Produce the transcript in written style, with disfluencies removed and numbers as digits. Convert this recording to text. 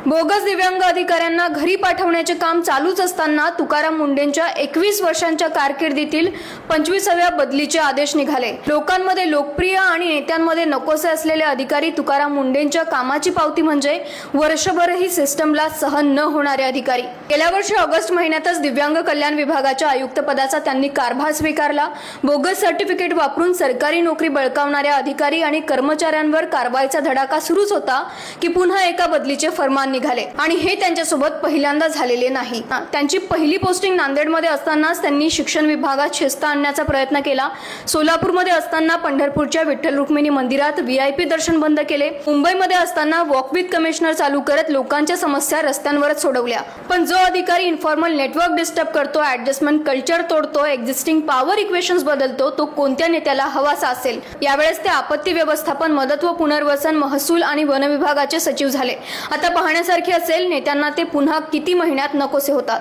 Bogus दिव्यांग अधिकाऱ्यांना घरी पाठवण्याचे काम चालूच असताना तुकाराम मुंढेंच्या 21 वर्षांच्या कारकिर्दीतील 25व्या बदलीचे आदेश निघाले। लोकांमध्ये लोकप्रिय आणि नेत्यांमध्ये नकोसे असलेले अधिकारी तुकाराम मुंढेंच्या कामाची पावती म्हणजे वर्षभरही सिस्टमला सहन न होणारे अधिकारी। गेल्या वर्षी ऑगस्ट महिन्यातच दिव्यांग कल्याण विभागाच्या आयुक्त पदाचा त्यांनी कारभार स्वीकारला। बोगस सर्टिफिकेट वापरून सरकारी नोकरी बळकावणाऱ्या अधिकारी आणि कर्मचाऱ्यांवर कारवाईचा धडाका सुरूच होता की पुन्हा एका बदलीचे फरमान निघाले आणि हे त्यांच्यासोबत पहिल्यांदा झालेले नाही। त्यांची पहिली पोस्टिंग नांदेडमध्ये असतानाच त्यांनी शिक्षण विभागात शिस्त आणण्याचा प्रयत्न केला। सोलापूरमध्ये असताना पंढरपूरच्या विठ्ठल रुक्मिणी मंदिरात VIP दर्शन बंद केले। मुंबईमध्ये असताना वॉक विथ कमिशनर चालू करत लोकांच्या समस्या रस्त्यांवरच सोडवल्या। पण जो अधिकारी इन्फॉर्मल नेटवर्क डिस्टर्ब करतो, ऍडजस्टमेंट कल्चर तोडतो, एक्झिस्टिंग पॉवर इक्वेशन्स बदलतो, तो कोणत्या नेत्याला हवासा असेल? यावेळेस ते आपत्ती व्यवस्थापन, मदत व पुनर्वसन, महसूल आणि वन विभागाचे सचिव झाले। आता पाहण्यासारखे असेल नेत्यांना ते पुन्हा किती महिन्यात नकोसे होतात।